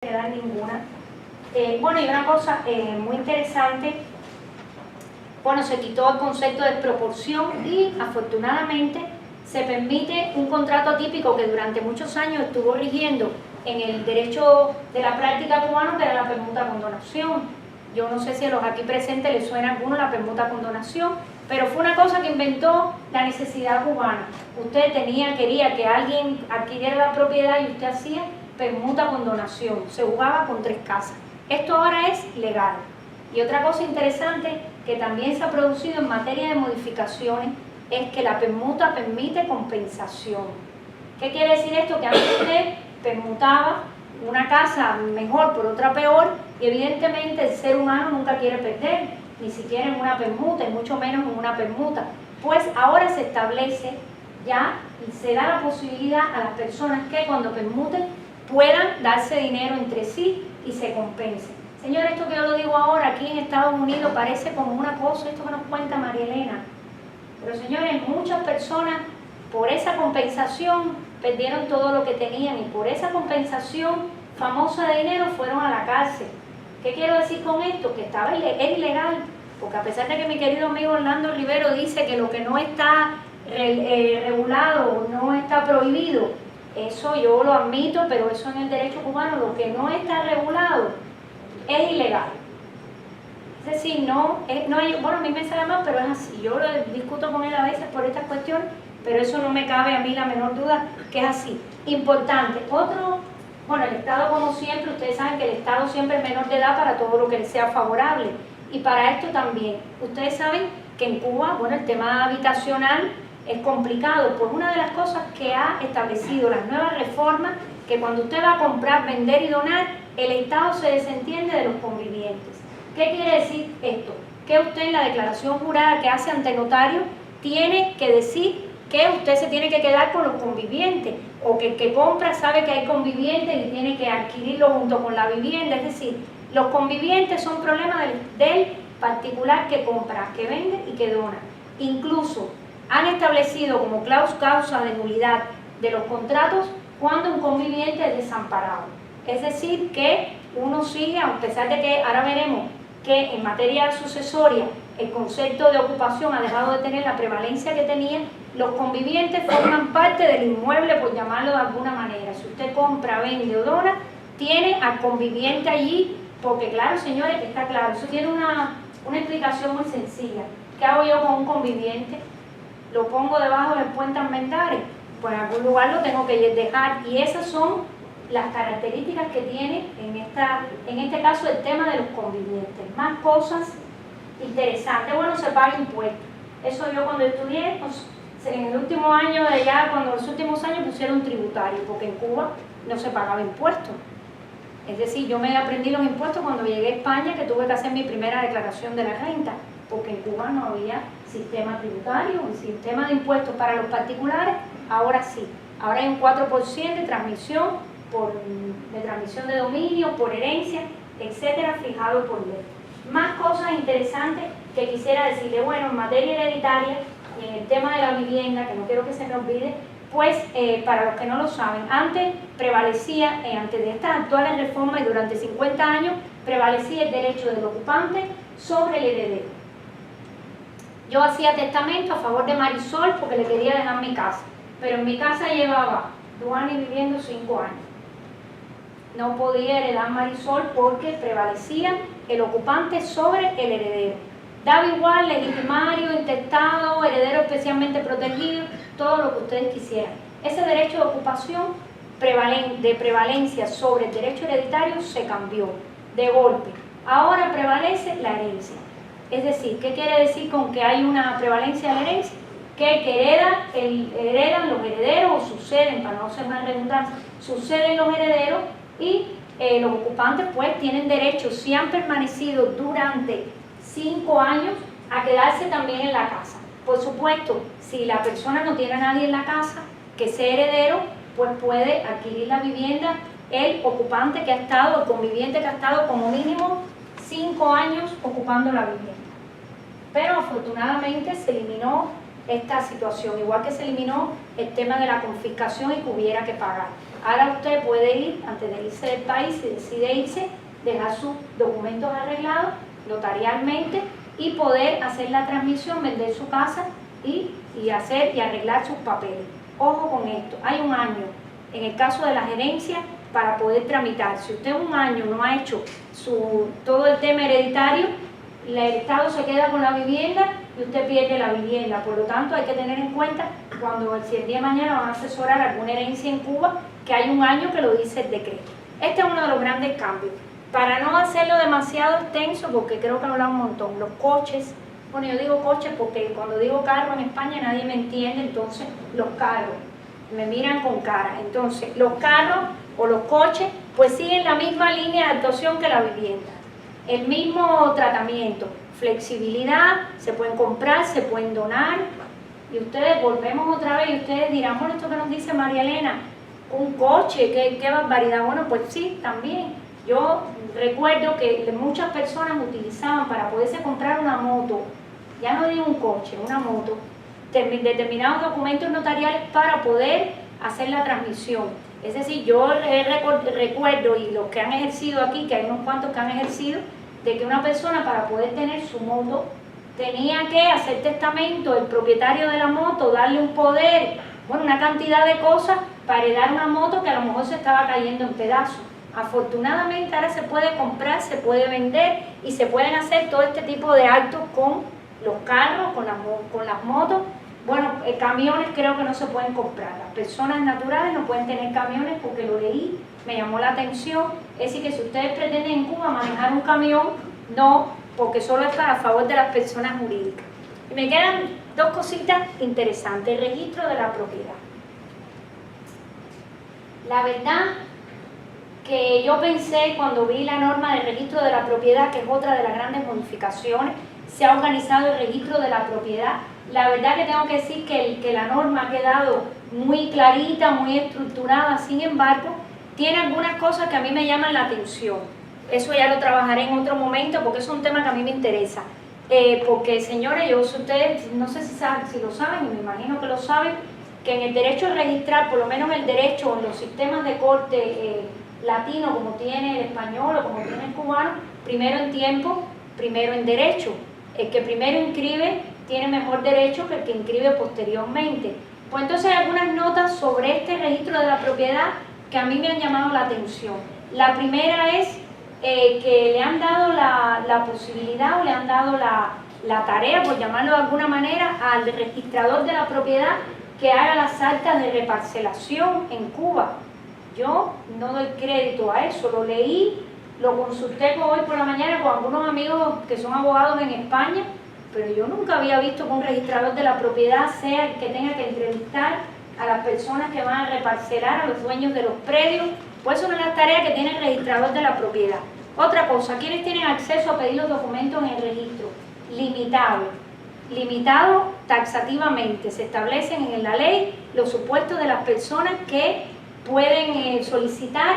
quedar ninguna. Bueno, y una cosa muy interesante, bueno, se quitó el concepto de proporción y afortunadamente se permite un contrato atípico que durante muchos años estuvo rigiendo en el derecho de la práctica cubano, que era la permuta con donación. Yo no sé si a los aquí presentes les suena a alguno la permuta con donación, pero fue una cosa que inventó la necesidad cubana. Usted quería que alguien adquiriera la propiedad y usted hacía permuta con donación, se jugaba con 3 casas. Esto ahora es legal. Y otra cosa interesante que también se ha producido en materia de modificaciones es que la permuta permite compensación. ¿Qué quiere decir esto? Que antes usted permutaba una casa mejor por otra peor y evidentemente el ser humano nunca quiere perder, ni siquiera en una permuta y mucho menos en una permuta. Pues ahora se establece ya y se da la posibilidad a las personas que cuando permuten puedan darse dinero entre sí y se compensen. Señores, esto que yo lo digo ahora aquí en Estados Unidos parece como una cosa, esto que nos cuenta María Elena. Pero señores, muchas personas por esa compensación perdieron todo lo que tenían y por esa compensación famosa de dinero fueron a la cárcel. ¿Qué quiero decir con esto? Que es ilegal, porque a pesar de que mi querido amigo Orlando Rivero dice que lo que no está regulado, no está prohibido, eso yo lo admito, pero eso en el derecho cubano, lo que no está regulado es ilegal. Es decir, no hay, bueno, a mí me sale mal, pero es así. Yo lo discuto con él a veces por estas cuestiones, pero eso no me cabe a mí la menor duda que es así. Importante. Bueno, el Estado, como siempre, ustedes saben que el Estado siempre es menor de edad para todo lo que le sea favorable. Y para esto también. Ustedes saben que en Cuba, bueno, el tema habitacional es complicado por una de las cosas que ha establecido las nuevas reformas, que cuando usted va a comprar, vender y donar, el Estado se desentiende de los convivientes. ¿Qué quiere decir esto? Que usted en la declaración jurada que hace ante notario tiene que decir que usted se tiene que quedar con los convivientes, o que el que compra sabe que hay convivientes y tiene que adquirirlo junto con la vivienda. Es decir, los convivientes son problemas del particular que compra, que vende y que dona. Incluso han establecido como causa de nulidad de los contratos cuando un conviviente es desamparado. Es decir, que uno sigue, a pesar de que ahora veremos que en materia sucesoria el concepto de ocupación ha dejado de tener la prevalencia que tenía, los convivientes forman parte del inmueble, por llamarlo de alguna manera. Si usted compra, vende o dona, tiene al conviviente allí, porque claro, señores, está claro, eso tiene una explicación muy sencilla. ¿Qué hago yo con un conviviente? ¿Lo pongo debajo del puente Armendáriz? Pues en algún lugar lo tengo que dejar, y esas son las características que tiene en este caso el tema de los convivientes. Más cosas interesantes. Bueno, se paga impuestos. Eso yo cuando estudié, pues, en el último año de allá, cuando los últimos años pusieron tributario, porque en Cuba no se pagaba impuestos. Es decir, yo me aprendí los impuestos cuando llegué a España, que tuve que hacer mi primera declaración de la renta, porque en Cuba no había sistema tributario, un sistema de impuestos para los particulares. Ahora sí, ahora hay un 4% de transmisión, de transmisión de dominio, por herencia, etcétera, fijado por ley. Más cosas interesantes que quisiera decirle. Bueno, en materia hereditaria y en el tema de la vivienda, que no quiero que se me olvide, pues para los que no lo saben, antes prevalecía, antes de estas actuales reformas y durante 50 años, prevalecía el derecho del ocupante sobre el heredero. Yo hacía testamento a favor de Marisol porque le quería dejar mi casa, pero en mi casa llevaba Duani viviendo 5 años. No podía heredar Marisol porque prevalecía el ocupante sobre el heredero. Daba igual legitimario, intestado, heredero especialmente protegido, todo lo que ustedes quisieran. Ese derecho de ocupación de prevalencia sobre el derecho hereditario se cambió de golpe. Ahora prevalece la herencia. Es decir, ¿qué quiere decir con que hay una prevalencia de la herencia? Que heredan los herederos, o suceden, para no ser una redundancia, suceden los herederos y los ocupantes pues tienen derecho, si han permanecido durante 5 años, a quedarse también en la casa. Por supuesto, si la persona no tiene a nadie en la casa que sea heredero, pues puede adquirir la vivienda el ocupante que ha estado, el conviviente que ha estado como mínimo 5 años ocupando la vivienda. Pero afortunadamente se eliminó esta situación, igual que se eliminó el tema de la confiscación y que hubiera que pagar. Ahora usted puede ir, antes de irse del país, si decide irse, dejar sus documentos arreglados notarialmente y poder hacer la transmisión, vender su casa y arreglar sus papeles. Ojo con esto, hay un año en el caso de la gerencia para poder tramitar. Si usted un año no ha hecho todo el tema hereditario, el Estado se queda con la vivienda y usted pierde la vivienda. Por lo tanto, hay que tener en cuenta si el día de mañana van a asesorar alguna herencia en Cuba, que hay un año que lo dice el decreto. Este es uno de los grandes cambios. Para no hacerlo demasiado extenso, porque creo que he hablado un montón, los coches, bueno, yo digo coches porque cuando digo carro en España nadie me entiende, entonces los carros, me miran con cara. Entonces, los carros o los coches, pues siguen la misma línea de actuación que la vivienda. El mismo tratamiento, flexibilidad, se pueden comprar, se pueden donar. Y ustedes, volvemos otra vez, y ustedes dirán, bueno, esto que nos dice María Elena, un coche, qué barbaridad. Bueno, pues sí, también. Yo recuerdo que muchas personas utilizaban para poderse comprar una moto, ya no digo un coche, una moto, determinados documentos notariales para poder hacer la transmisión. Es decir, yo recuerdo, y los que han ejercido aquí, que hay unos cuantos que han ejercido, de que una persona para poder tener su moto tenía que hacer testamento, el propietario de la moto, darle un poder, bueno, una cantidad de cosas para heredar una moto que a lo mejor se estaba cayendo en pedazos. Afortunadamente ahora se puede comprar, se puede vender y se pueden hacer todo este tipo de actos con los carros, con las motos. Bueno, camiones creo que no se pueden comprar. Las personas naturales no pueden tener camiones porque lo leí, me llamó la atención. Es decir, que si ustedes pretenden en Cuba manejar un camión, no, porque solo está a favor de las personas jurídicas. Y me quedan dos cositas interesantes. El registro de la propiedad. La verdad que yo pensé cuando vi la norma del registro de la propiedad, que es otra de las grandes modificaciones, se ha organizado el registro de la propiedad. La verdad que tengo que decir que la norma ha quedado muy clarita, muy estructurada, sin embargo, tiene algunas cosas que a mí me llaman la atención. Eso ya lo trabajaré en otro momento porque es un tema que a mí me interesa. Porque, señores, ustedes no sé si lo saben, y me imagino que lo saben, que en el derecho a registrar, por lo menos el derecho en los sistemas de corte latino, como tiene el español o como tiene el cubano, primero en tiempo, primero en derecho. El que primero inscribe tiene mejor derecho que el que inscribe posteriormente. Pues entonces hay algunas notas sobre este registro de la propiedad que a mí me han llamado la atención. La primera es que le han dado la posibilidad o le han dado la tarea, por llamarlo de alguna manera, al registrador de la propiedad que haga las actas de reparcelación en Cuba. Yo no doy crédito a eso, lo leí, lo consulté hoy por la mañana con algunos amigos que son abogados en España, pero yo nunca había visto que un registrador de la propiedad sea el que tenga que entrevistar a las personas que van a reparcelar, a los dueños de los predios. Pues eso no es la tarea que tiene el registrador de la propiedad. Otra cosa, ¿quiénes tienen acceso a pedir los documentos en el registro? Limitado taxativamente. Se establecen en la ley los supuestos de las personas que pueden solicitar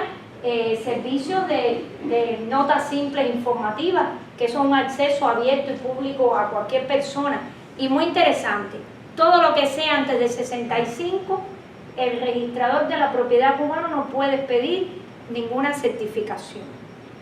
servicios de notas simples informativas, que son un acceso abierto y público a cualquier persona. Y muy interesante, todo lo que sea antes de 65, el registrador de la propiedad cubano no puede pedir ninguna certificación.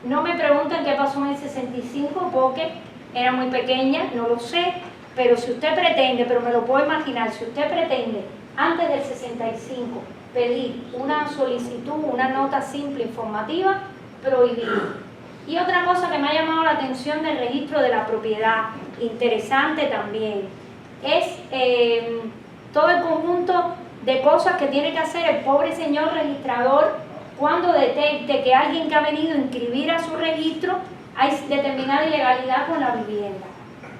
No me pregunten qué pasó en el 65 porque era muy pequeña, no lo sé, pero si usted pretende, pero me lo puedo imaginar, si usted pretende antes del 65 pedir una solicitud, una nota simple informativa, prohibido. Y otra cosa que me ha llamado la atención del registro de la propiedad, interesante también, es todo el conjunto de cosas que tiene que hacer el pobre señor registrador cuando detecte que alguien que ha venido a inscribir a su registro hay determinada ilegalidad con la vivienda.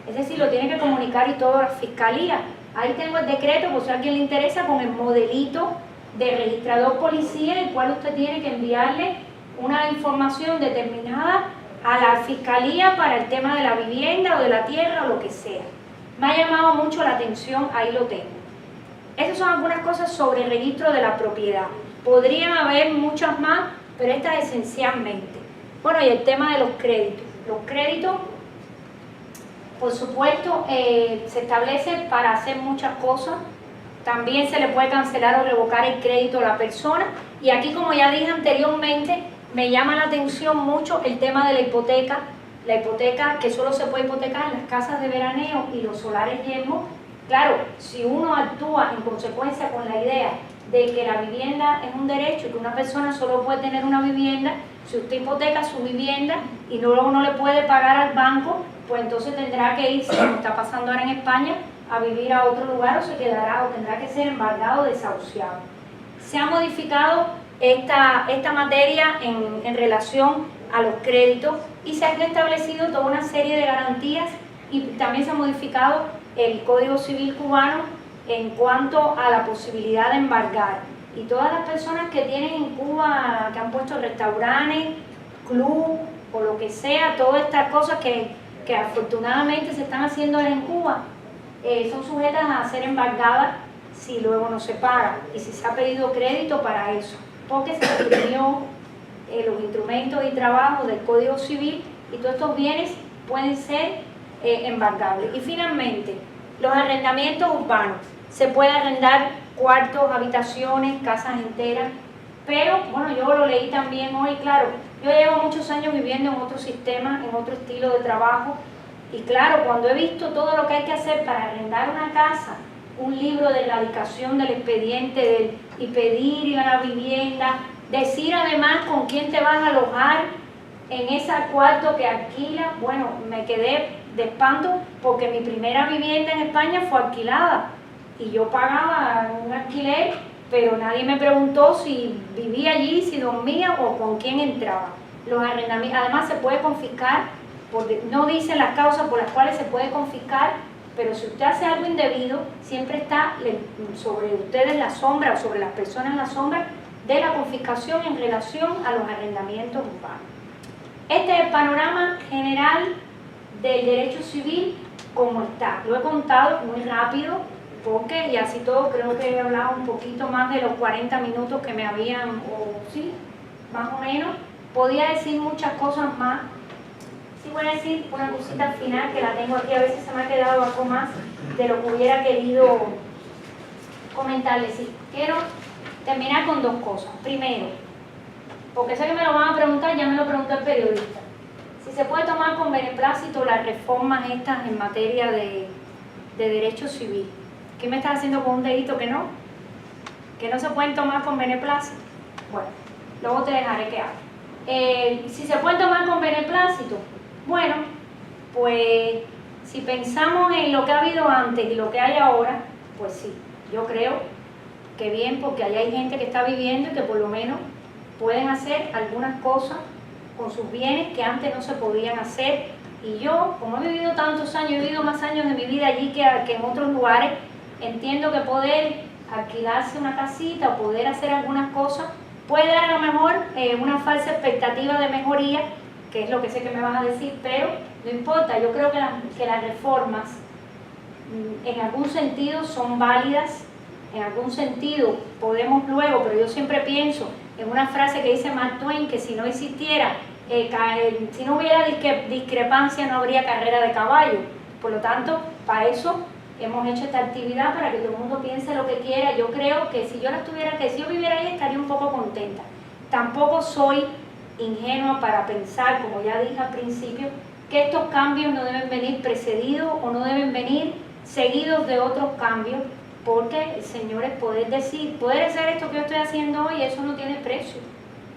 Es decir, lo tiene que comunicar y todo a la fiscalía. Ahí tengo el decreto, por si a alguien le interesa, con el modelito de registrador policía, el cual usted tiene que enviarle una información determinada a la fiscalía para el tema de la vivienda o de la tierra o lo que sea. Me ha llamado mucho la atención, ahí lo tengo. Esas son algunas cosas sobre el registro de la propiedad. Podrían haber muchas más, pero esta esencialmente. Bueno, y el tema de los créditos. Los créditos, por supuesto, se establecen para hacer muchas cosas. También se le puede cancelar o revocar el crédito a la persona. Y aquí, como ya dije anteriormente, me llama la atención mucho el tema de la hipoteca. La hipoteca que solo se puede hipotecar en las casas de veraneo y los solares yermos. Claro, si uno actúa en consecuencia con la idea de que la vivienda es un derecho y que una persona solo puede tener una vivienda, si usted hipoteca su vivienda y luego no le puede pagar al banco, pues entonces tendrá que irse, como está pasando ahora en España, a vivir a otro lugar o se quedará o tendrá que ser embargado o desahuciado. Se ha modificado esta materia en relación a los créditos y se han establecido toda una serie de garantías y también se ha modificado el Código Civil cubano en cuanto a la posibilidad de embargar. Y todas las personas que tienen en Cuba, que han puesto restaurantes, club o lo que sea, todas estas cosas que afortunadamente se están haciendo en Cuba, son sujetas a ser embargadas si luego no se paga y si se ha pedido crédito para eso, porque se suprimió los instrumentos y trabajos del Código Civil y todos estos bienes pueden ser embargables. Y finalmente, los arrendamientos urbanos. Se puede arrendar cuartos, habitaciones, casas enteras, pero bueno, yo lo leí también hoy, claro, yo llevo muchos años viviendo en otro sistema, en otro estilo de trabajo, y claro, cuando he visto todo lo que hay que hacer para arrendar una casa, un libro de erradicación del expediente y pedir ir a la vivienda, decir además con quién te vas a alojar en ese cuarto que alquilas, bueno, me quedé de espanto porque mi primera vivienda en España fue alquilada y yo pagaba un alquiler, pero nadie me preguntó si vivía allí, si dormía o con quién entraba. Los arrendamientos, además se puede confiscar, porque no dicen las causas por las cuales se puede confiscar, pero si usted hace algo indebido, siempre está sobre ustedes la sombra o sobre las personas la sombra de la confiscación en relación a los arrendamientos urbanos. Este es el panorama general del derecho civil como está. Lo he contado muy rápido porque, y así todo, creo que he hablado un poquito más de los 40 minutos que me habían, o sí, más o menos. Podía decir muchas cosas más. Sí voy a decir una cosita al final que la tengo aquí, a veces se me ha quedado algo más de lo que hubiera querido comentarles. Sí, quiero terminar con dos cosas. Primero, porque sé que me lo van a preguntar, ya me lo preguntó el periodista. Si se puede tomar con beneplácito las reformas estas en materia de derecho civil. ¿Qué me estás haciendo con un dedito que no? ¿Que no se pueden tomar con beneplácito? Bueno, luego te dejaré que hable. Si se pueden tomar con beneplácito, bueno, pues si pensamos en lo que ha habido antes y lo que hay ahora, pues sí, yo creo que bien, porque allá hay gente que está viviendo y que por lo menos pueden hacer algunas cosas con sus bienes que antes no se podían hacer. Y yo, como he vivido tantos años, he vivido más años de mi vida allí que en otros lugares, entiendo que poder alquilarse una casita o poder hacer algunas cosas puede dar a lo mejor una falsa expectativa de mejoría, que es lo que sé que me vas a decir, pero no importa, yo creo que las reformas en algún sentido son válidas, en algún sentido podemos luego, pero yo siempre pienso en una frase que dice Mark Twain, que si no existiera, si no hubiera discrepancia no habría carrera de caballo. Por lo tanto, para eso hemos hecho esta actividad, para que todo el mundo piense lo que quiera. Yo creo que si yo viviera ahí estaría un poco contenta. Tampoco soy ingenua para pensar, como ya dije al principio, que estos cambios no deben venir precedidos o no deben venir seguidos de otros cambios, porque, señores, poder hacer esto que yo estoy haciendo hoy, eso no tiene precio.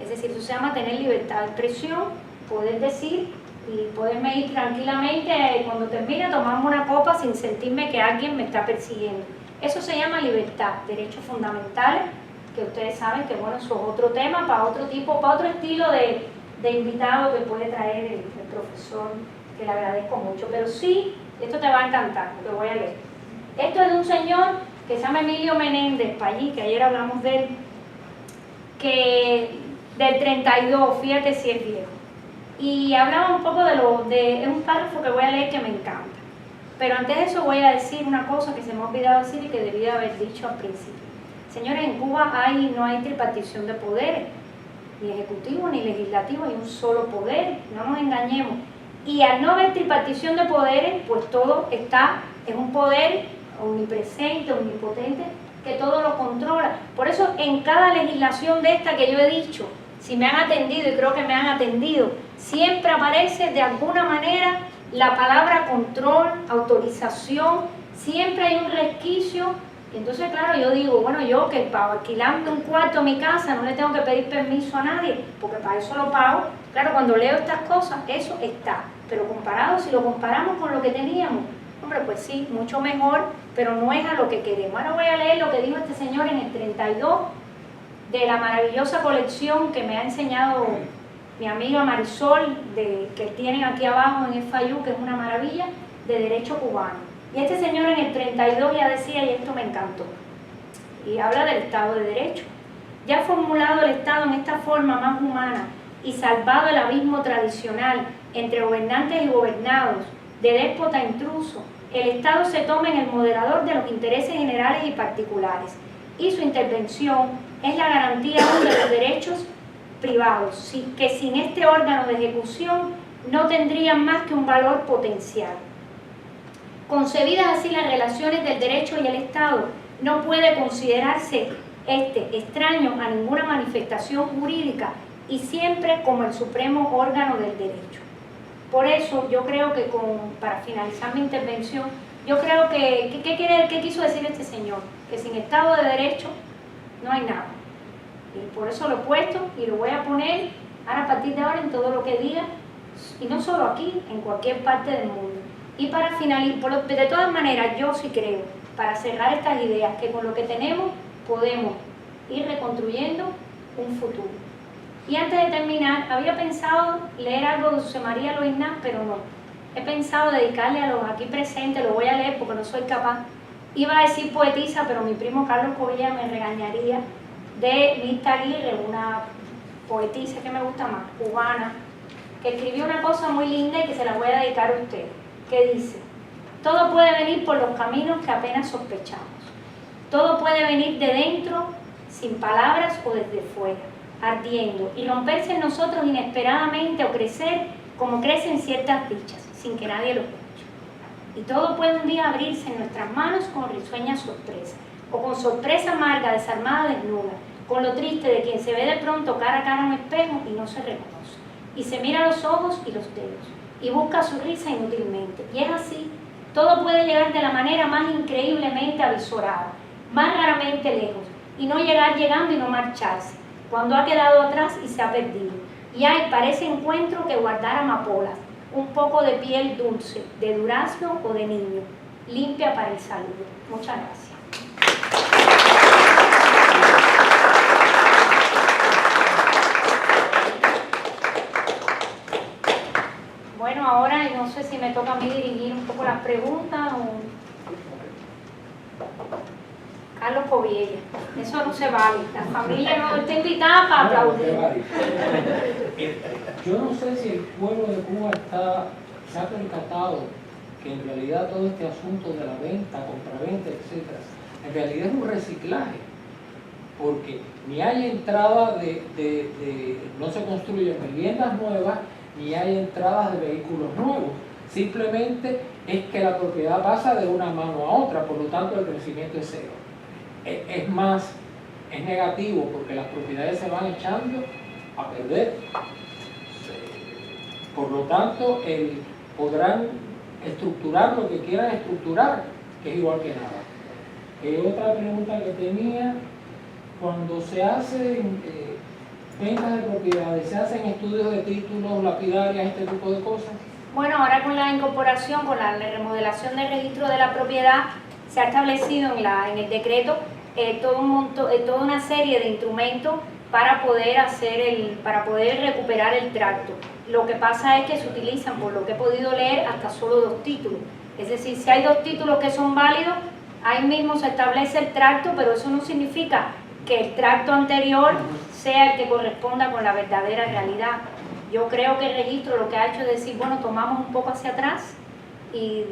Es decir, eso se llama tener libertad de expresión, poder decir y poderme ir tranquilamente cuando termine, tomarme una copa sin sentirme que alguien me está persiguiendo. Eso se llama libertad, derechos fundamentales, que ustedes saben que, bueno, eso es otro tema, para otro estilo de invitado que puede traer el profesor, que le agradezco mucho. Pero sí, esto te va a encantar, lo voy a leer. Esto es de un señor que se llama Emilio Menéndez Pallí, que ayer hablamos de él, que del 32, fíjate si es viejo. Y hablaba un poco es un párrafo que voy a leer que me encanta. Pero antes de eso voy a decir una cosa que se me ha olvidado decir y que debía haber dicho al principio. Señores, en Cuba no hay tripartición de poderes, ni ejecutivo ni legislativo, hay un solo poder, no nos engañemos. Y al no haber tripartición de poderes, pues todo es un poder omnipresente, omnipotente, que todo lo controla. Por eso en cada legislación de esta que yo he dicho, si me han atendido, y creo que me han atendido, siempre aparece de alguna manera la palabra control, autorización, siempre hay un resquicio. Y entonces, claro, yo digo, bueno, yo que para alquilarme un cuarto en mi casa no le tengo que pedir permiso a nadie, porque para eso lo pago. Claro, cuando leo estas cosas, eso está. Pero comparado, si lo comparamos con lo que teníamos, hombre, pues sí, mucho mejor, pero no es a lo que queremos. Ahora voy a leer lo que dijo este señor en el 32 de la maravillosa colección que me ha enseñado mi amiga Marisol, que tienen aquí abajo en el FAYU, que es una maravilla, de derecho cubano. Y este señor en el 32 ya decía, y esto me encantó, y habla del Estado de Derecho. Ya formulado el Estado en esta forma más humana y salvado el abismo tradicional entre gobernantes y gobernados, de déspota a intruso, el Estado se toma en el moderador de los intereses generales y particulares, y su intervención es la garantía aún de los derechos privados, que sin este órgano de ejecución no tendrían más que un valor potencial. Concebidas así las relaciones del derecho y el Estado, no puede considerarse extraño a ninguna manifestación jurídica y siempre como el supremo órgano del derecho. Por eso yo creo que, para finalizar mi intervención, yo creo que, ¿qué quiso decir este señor? Que sin Estado de Derecho no hay nada. Y por eso lo he puesto y lo voy a poner ahora a partir de ahora en todo lo que diga, y no solo aquí, en cualquier parte del mundo. Y para finalizar, de todas maneras, yo sí creo, para cerrar estas ideas, que con lo que tenemos podemos ir reconstruyendo un futuro. Y antes de terminar, había pensado leer algo de José María Loinás, pero no. He pensado dedicarle a los aquí presentes, lo voy a leer porque no soy capaz. Iba a decir poetisa, pero mi primo Carlos Covilla me regañaría, de Mirta Aguirre, una poetisa que me gusta más, cubana, que escribió una cosa muy linda y que se la voy a dedicar a usted, que dice: todo puede venir por los caminos que apenas sospechamos. Todo puede venir de dentro, sin palabras o desde fuera, ardiendo, y romperse en nosotros inesperadamente o crecer como crecen ciertas dichas, sin que nadie lo escuche. Y todo puede un día abrirse en nuestras manos con risueña sorpresa, o con sorpresa amarga, desarmada, desnuda, con lo triste de quien se ve de pronto cara a cara a un espejo y no se reconoce, y se mira los ojos y los dedos, y busca su risa inútilmente. Y es así, todo puede llegar de la manera más increíblemente avisorada, más raramente lejos, y no llegar llegando y no marcharse, cuando ha quedado atrás y se ha perdido. Y hay para ese encuentro que guardar amapolas, un poco de piel dulce, de durazno o de niño, limpia para el saludo. Muchas gracias. Bueno, ahora no sé si me toca a mí dirigir un poco las preguntas o... Carlos Coviella, eso no se vale, la familia no está invitada para aplaudir. Yo no sé si el pueblo de Cuba se ha percatado que en realidad todo este asunto de la venta, compraventa, etcétera, en realidad es un reciclaje, porque ni hay entrada no se construyen viviendas nuevas, ni hay entradas de vehículos nuevos, simplemente es que la propiedad pasa de una mano a otra, por lo tanto el crecimiento es cero. Es más, es negativo porque las propiedades se van echando a perder. Por lo tanto, podrán estructurar lo que quieran estructurar, que es igual que nada. Otra pregunta que tenía: cuando se hacen ventas de propiedades, ¿se hacen estudios de títulos, lapidarias, este tipo de cosas? Bueno, ahora con la incorporación, con la remodelación del registro de la propiedad, se ha establecido en el decreto toda una serie de instrumentos para poder recuperar el tracto. Lo que pasa es que se utilizan, por lo que he podido leer, hasta solo 2 títulos. Es decir, si hay 2 títulos que son válidos, ahí mismo se establece el tracto, pero eso no significa que el tracto anterior sea el que corresponda con la verdadera realidad. Yo creo que el registro lo que ha hecho es decir, bueno, tomamos un poco hacia atrás y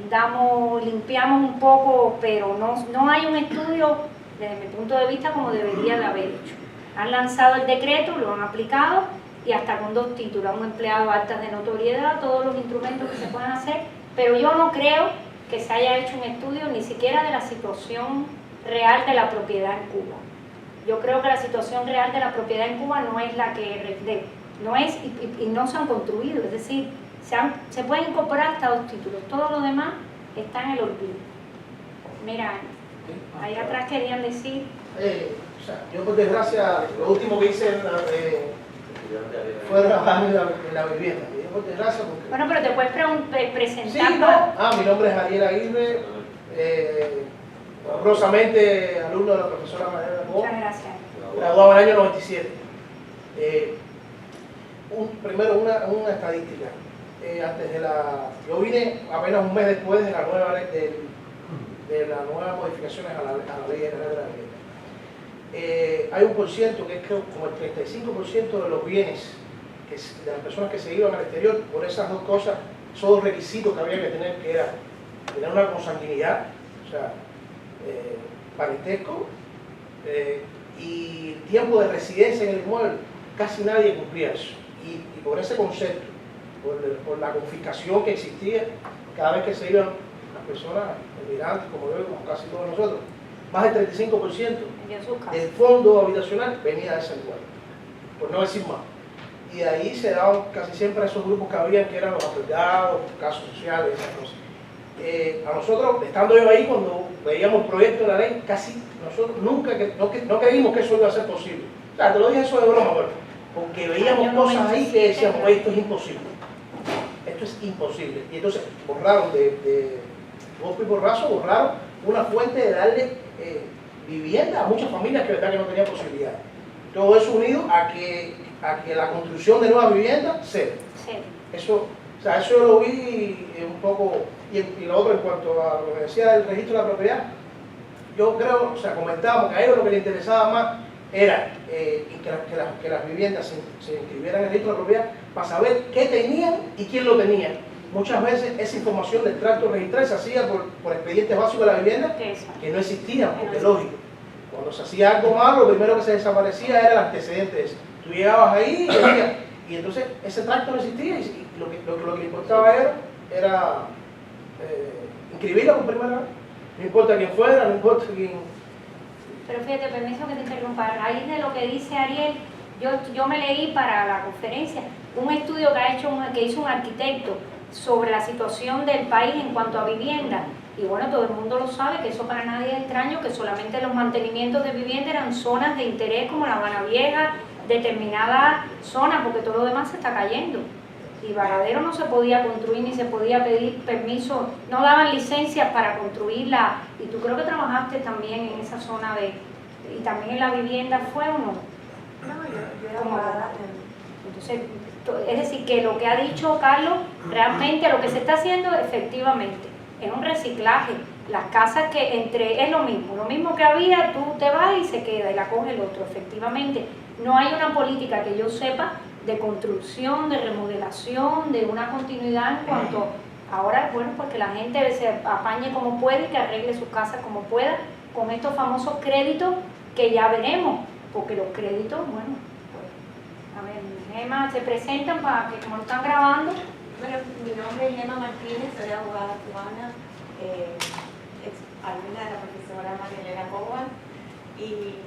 limpiamos un poco, pero no hay un estudio desde mi punto de vista como debería de haber hecho. Han lanzado el decreto, lo han aplicado y hasta con 2 títulos, han empleado actas de notoriedad, todos los instrumentos que se puedan hacer, pero yo no creo que se haya hecho un estudio ni siquiera de la situación real de la propiedad en Cuba. Yo creo que la situación real de la propiedad en Cuba no es la que no es y no se han construido, es decir, se pueden incorporar hasta 2 títulos, todo lo demás está en el olvido. Mira, ahí atrás querían decir... O sea, yo por desgracia, lo último que hice fue trabajar en la vivienda. Yo por desgracia porque... Bueno, pero te puedes presentar. Sí, no. Mi nombre es Ariel Aguirre, honrosamente alumno de la profesora Mariela Cobo. Muchas gracias. Graduado en el año 97. Primero una estadística. Yo vine apenas un mes después de las nuevas modificaciones a la ley general de la vivienda. Hay un porciento que es como el 35% de los bienes de las personas que se iban al exterior por esas 2 cosas, esos 2 requisitos que había que tener, que era tener una consanguinidad, o sea, parentesco, y tiempo de residencia en el inmueble. Casi nadie cumplía eso. Y por ese concepto, por la confiscación que existía cada vez que se iban las personas emigrantes, como yo, como casi todos nosotros, más del 35% del fondo habitacional venía de ese lugar, por no decir más. Y de ahí se daban casi siempre esos grupos que habían, que eran los apoyados, casos sociales, esas cosas. A nosotros, estando yo ahí, cuando veíamos el proyecto de la ley, casi nosotros nunca no creímos que eso iba a ser posible. O sea, te lo dije eso de broma, porque veíamos cosas ahí que decíamos, esto es imposible. Esto es imposible. Y entonces borraron de golpe y porrazo, borraron una fuente de darle vivienda a muchas familias que, verdad, que no tenían posibilidades. Todo eso unido a que la construcción de nuevas viviendas, cero. Sí. Eso yo lo vi un poco. Y lo otro, en cuanto a lo que decía del registro de la propiedad, yo creo, comentábamos que a ellos lo que les interesaba más era que las viviendas se inscribieran en el registro de la propiedad para saber qué tenían y quién lo tenía. Muchas veces esa información del tracto registral se hacía por expedientes básicos de la vivienda que no existían, porque es lógico. Cuando se hacía algo malo, lo primero que se desaparecía era el antecedente ese. Tú llegabas ahí y entonces ese tracto no existía y lo que le importaba era inscribirlo por primera vez. No importa quién fuera, no importa quién... Pero fíjate, permiso que te interrumpa, a raíz de lo que dice Ariel, yo me leí para la conferencia un estudio que hizo un arquitecto sobre la situación del país en cuanto a vivienda. Y bueno, todo el mundo lo sabe, que eso para nadie es extraño, que solamente los mantenimientos de vivienda eran zonas de interés como La Habana Vieja, determinadas zonas, porque todo lo demás se está cayendo. Y Varadero no se podía construir ni se podía pedir permiso, no daban licencias para construirla. Y tú creo que trabajaste también en esa zona y también en la vivienda, ¿fue o no? No, yo era abogada. Entonces, es decir, que lo que ha dicho Carlos, realmente lo que se está haciendo efectivamente es un reciclaje. Las casas que es lo mismo que había, tú te vas y se queda y la coge el otro, efectivamente. No hay una política que yo sepa de construcción, de remodelación, de una continuidad en cuanto ahora, bueno, pues que la gente se apañe como puede y que arregle sus casas como pueda con estos famosos créditos que ya veremos, porque los créditos, bueno, pues, a ver, Gema, se presentan para que como lo están grabando. Bueno, mi nombre es Gema Martínez, soy abogada cubana, alumna de la profesora Mariela Cobo, y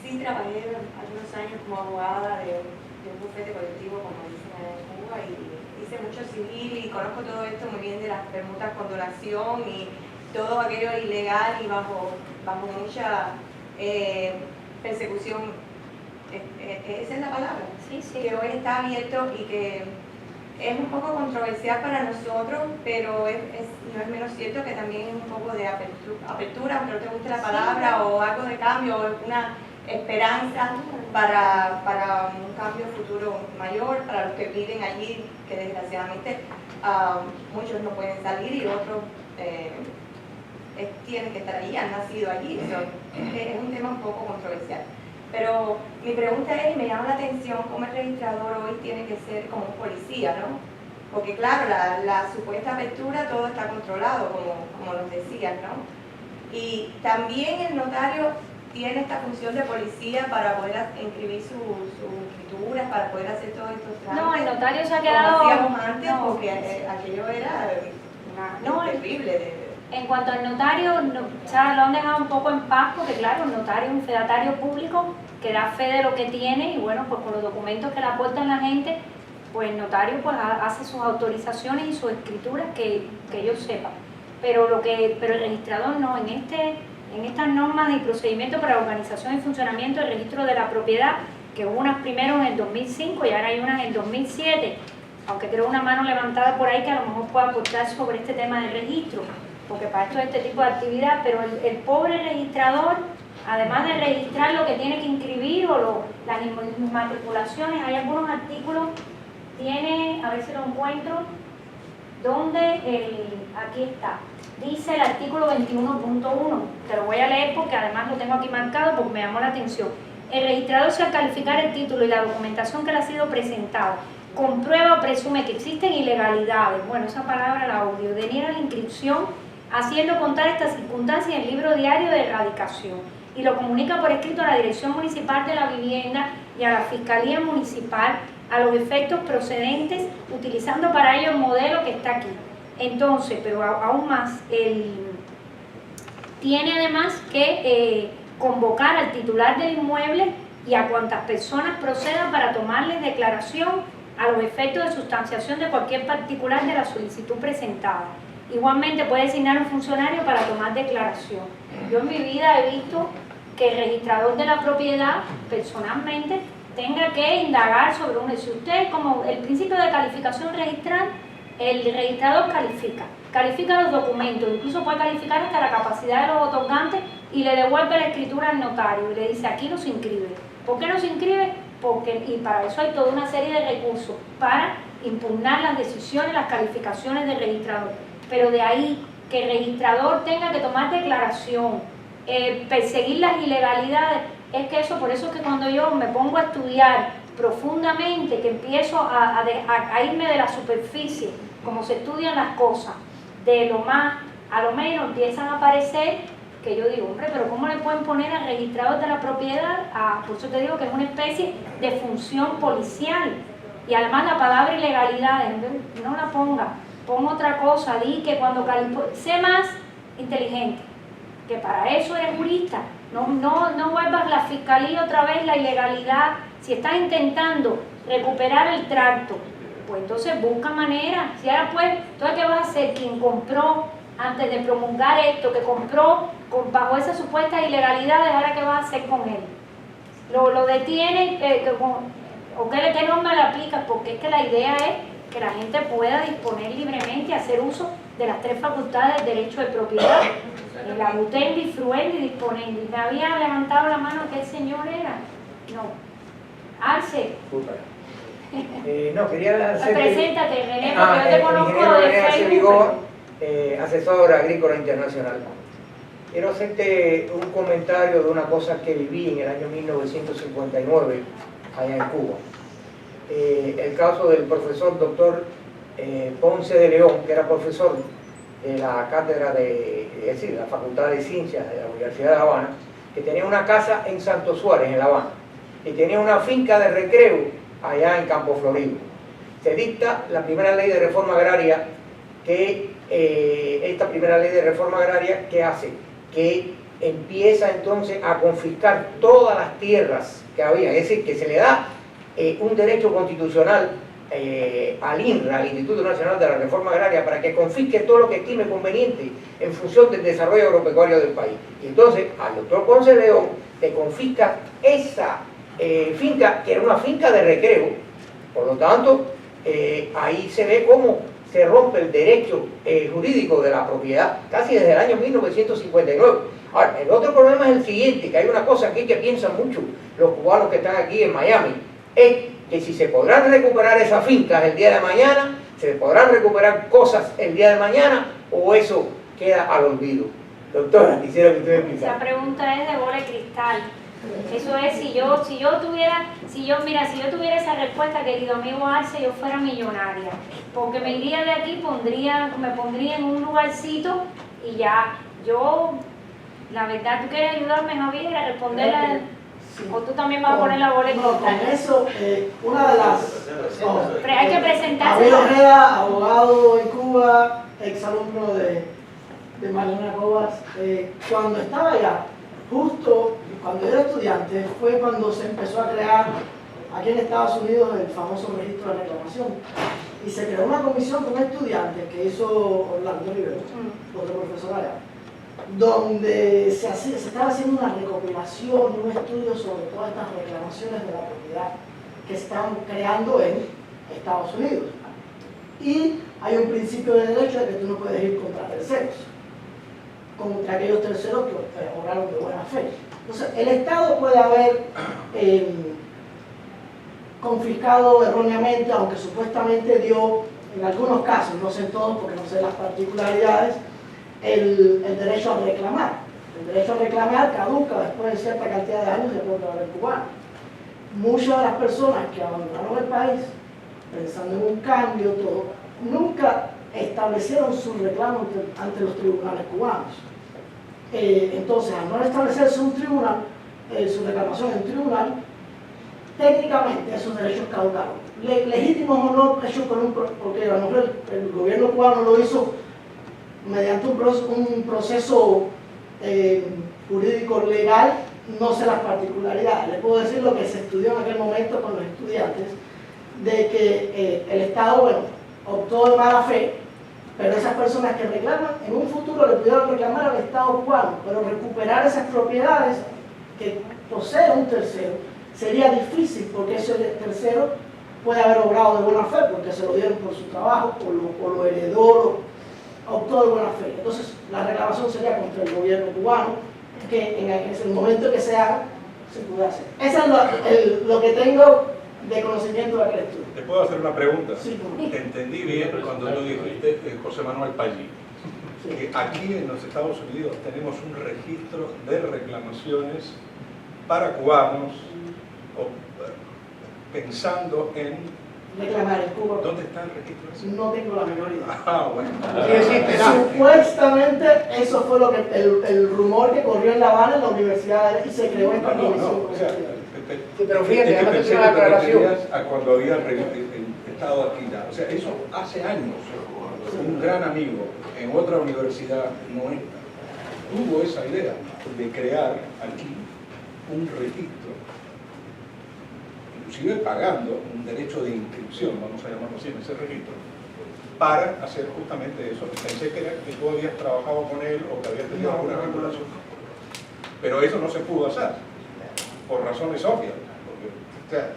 sí trabajé algunos años como abogada de un bufete colectivo, como dicen en Cuba, y hice mucho civil y conozco todo esto muy bien de las permutas con donación y todo aquello ilegal y bajo mucha persecución, esa es la palabra, sí. Que hoy está abierto y que es un poco controversial para nosotros, pero no es menos cierto que también es un poco de apertura, aunque no te guste la palabra, o algo de cambio, o una esperanza para un cambio futuro mayor, para los que viven allí, que desgraciadamente muchos no pueden salir y otros tienen que estar allí, han nacido allí. Es un tema un poco controversial. Pero mi pregunta es, me llama la atención cómo el registrador hoy tiene que ser como un policía, ¿no? Porque claro, la supuesta apertura todo está controlado, como nos decían, ¿no? Y también el notario tiene esta función de policía para poder inscribir sus escrituras, para poder hacer todos estos trámites. No, el notario se ha quedado... Como hacíamos antes, porque aquello era terrible. En cuanto al notario, o sea, lo han dejado un poco en paz porque claro, el notario es un fedatario público que da fe de lo que tiene y bueno, pues con los documentos que le aportan la gente, pues el notario pues hace sus autorizaciones y sus escrituras que ellos sepan. Pero el registrador no, en estas normas y procedimientos para la organización y funcionamiento del registro de la propiedad, que hubo unas primero en el 2005 y ahora hay unas en el 2007, aunque creo una mano levantada por ahí que a lo mejor pueda aportar sobre este tema del registro, porque para esto es este tipo de actividad, pero el pobre registrador, además de registrar lo que tiene que inscribir o las inmatriculaciones, hay algunos artículos, tiene, a ver si lo encuentro, donde aquí está, dice el artículo 21.1, te lo voy a leer porque además lo tengo aquí marcado porque me llamó la atención. El registrador, si al calificar el título y la documentación que le ha sido presentada, comprueba o presume que existen ilegalidades, bueno, esa palabra la odio, deniega la inscripción, haciendo contar estas circunstancias en el libro diario de erradicación y lo comunica por escrito a la Dirección Municipal de la Vivienda y a la Fiscalía Municipal a los efectos procedentes, utilizando para ello el modelo que está aquí. Entonces, pero aún más, tiene además que convocar al titular del inmueble y a cuantas personas procedan para tomarles declaración a los efectos de sustanciación de cualquier particular de la solicitud presentada. Igualmente puede designar un funcionario para tomar declaración. Yo en mi vida he visto que el registrador de la propiedad, personalmente, tenga que indagar sobre uno. Si usted, como el principio de calificación registral, el registrador califica los documentos, incluso puede calificar hasta la capacidad de los otorgantes y le devuelve la escritura al notario y le dice, aquí no se inscribe. ¿Por qué no se inscribe? Y para eso hay toda una serie de recursos para impugnar las decisiones, las calificaciones del registrador. Pero de ahí que el registrador tenga que tomar declaración, perseguir las ilegalidades, es que eso, por eso es que cuando yo me pongo a estudiar profundamente, que empiezo a irme de la superficie, como se estudian las cosas, de lo más a lo menos empiezan a aparecer, que yo digo, hombre, pero ¿cómo le pueden poner al registrador de la propiedad? Por eso te digo que es una especie de función policial. Y además la palabra ilegalidad, no la ponga, pon otra cosa, di que cuando sé más inteligente, que para eso eres jurista. No vuelvas la fiscalía otra vez la ilegalidad. Si estás intentando recuperar el tracto, pues entonces busca manera. Si ahora pues, entonces ¿qué vas a hacer? Quien compró antes de promulgar esto, que compró bajo esas supuestas ilegalidades, ¿ahora qué vas a hacer con él? Lo detiene, o qué norma le aplicas, porque es que la idea es que la gente pueda disponer libremente, hacer uso de las tres facultades del derecho de propiedad, la utendi, fruendi y disponendi. Me había levantado la mano, ¿qué señor era? No. Arce. No, quería hacer... Preséntate, René, porque yo te conozco de Facebook. Asesor agrícola internacional. Quiero hacerte un comentario de una cosa que viví en el año 1959 allá en Cuba. El caso del profesor doctor Ponce de León, que era profesor de la cátedra es decir, la Facultad de Ciencias de la Universidad de La Habana, que tenía una casa en Santo Suárez, en La Habana, y tenía una finca de recreo allá en Campo Florido. Se dicta la primera ley de reforma agraria esta primera ley de reforma agraria, ¿qué hace? Que empieza entonces a confiscar todas las tierras que había, es decir, que se le da un derecho constitucional al INRA, al Instituto Nacional de la Reforma Agraria, para que confisque todo lo que estime conveniente en función del desarrollo agropecuario del país. Y entonces al doctor Ponce de León le confisca esa finca, que era una finca de recreo. Por lo tanto, ahí se ve cómo se rompe el derecho jurídico de la propiedad casi desde el año 1959. Ahora, el otro problema es el siguiente, que hay una cosa aquí que piensan mucho los cubanos que están aquí en Miami, es que si se podrán recuperar esas fincas el día de mañana, se podrán recuperar cosas el día de mañana, o eso queda al olvido. Doctora, quisiera que usted me explicara. Esa pregunta es de bola de cristal. Eso es, si yo tuviera esa respuesta, querido amigo Arce, yo fuera millonaria, porque me iría de aquí, me pondría en un lugarcito y ya. Yo, la verdad, ¿tú quieres ayudarme, Javier, a responderla? Sí. ¿O tú también vas a poner la bola de cristal? No, con eso, una de las... Pero hay que presentarse. Javier Ojeda, abogado en Cuba, exalumno de de Magdalena Cobas. Cuando estaba allá, justo cuando yo era estudiante, fue cuando se empezó a crear aquí en Estados Unidos el famoso registro de reclamación. Y se creó una comisión con estudiantes que hizo Orlando Rivero, otro profesor allá, donde se estaba haciendo una recopilación y un estudio sobre todas estas reclamaciones de la propiedad que se estaban creando en Estados Unidos. Y hay un principio de derecho de que tú no puedes ir contra terceros, contra aquellos terceros que obraron de buena fe. Entonces, el Estado puede haber confiscado erróneamente, aunque supuestamente dio, en algunos casos, no sé en todos porque no sé las particularidades, el derecho a reclamar. El derecho a reclamar caduca después de cierta cantidad de años de pronto haber cubano. Muchas de las personas que abandonaron el país, pensando en un cambio, todo, nunca establecieron su reclamo ante los tribunales cubanos. Entonces, al no establecerse un tribunal, su reclamación en tribunal, técnicamente esos derechos caducaron. Legítimos o no, porque a lo mejor el gobierno cubano lo hizo mediante un proceso jurídico legal, no sé las particularidades. Les puedo decir lo que se estudió en aquel momento con los estudiantes, de que el Estado, bueno, optó de mala fe, pero esas personas que reclaman, en un futuro le pudieron reclamar al Estado cubano, pero recuperar esas propiedades que posee un tercero sería difícil, porque ese tercero puede haber obrado de buena fe, porque se lo dieron por su trabajo, o lo heredó, optó de buena fe. Entonces, la reclamación sería contra el gobierno cubano, que en el momento que se haga, se puede hacer. Eso es lo que tengo de conocimiento de aquel estudio. ¿Te puedo hacer una pregunta? Sí, Te entendí bien cuando tú dijiste José Manuel Pallí, sí. que aquí en los Estados Unidos tenemos un registro de reclamaciones para cubanos, pensando en... Reclamar en Cuba. ¿Dónde está el registro ese? No tengo la menor idea. Ah, bueno. Sí existe, Supuestamente eso fue lo que el rumor que corrió en La Habana en la universidad y se creó esta comisión. O sea, Sí, pero fíjate, es que déjame pensé hacer una que te aclaración. referías a cuando había estado aquí ya. O sea, eso hace años. Un gran amigo en otra universidad nuestra tuvo esa idea de crear aquí un registro, inclusive pagando un derecho de inscripción, vamos a llamarlo así, en ese registro, para hacer justamente eso. Pensé que tú habías trabajado con él o que habías tenido alguna regulación, pero eso no se pudo hacer por razones obvias, porque o sea,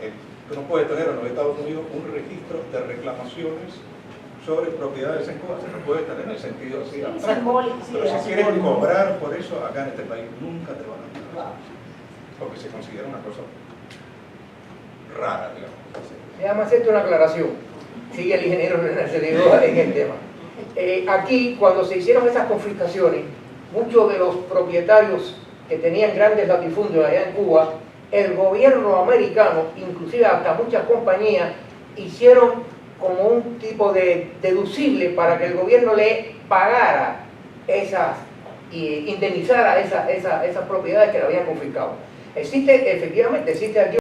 tú no puedes tener en los Estados Unidos un registro de reclamaciones sobre propiedades en Cuba, se no puede tener en el sentido así abstracto. Simbólico, sí, Pero si quieres cobrar por eso acá en este país, nunca te van a dar, porque se considera una cosa rara, digamos. Déjame hacerte una aclaración. Sigue el ingeniero René en el tema. Aquí, cuando se hicieron esas confiscaciones, muchos de los propietarios que tenían grandes latifundios allá en Cuba, el gobierno americano, inclusive hasta muchas compañías, hicieron como un tipo de deducible para que el gobierno le pagara indemnizara esas propiedades que le habían confiscado. Efectivamente existe aquí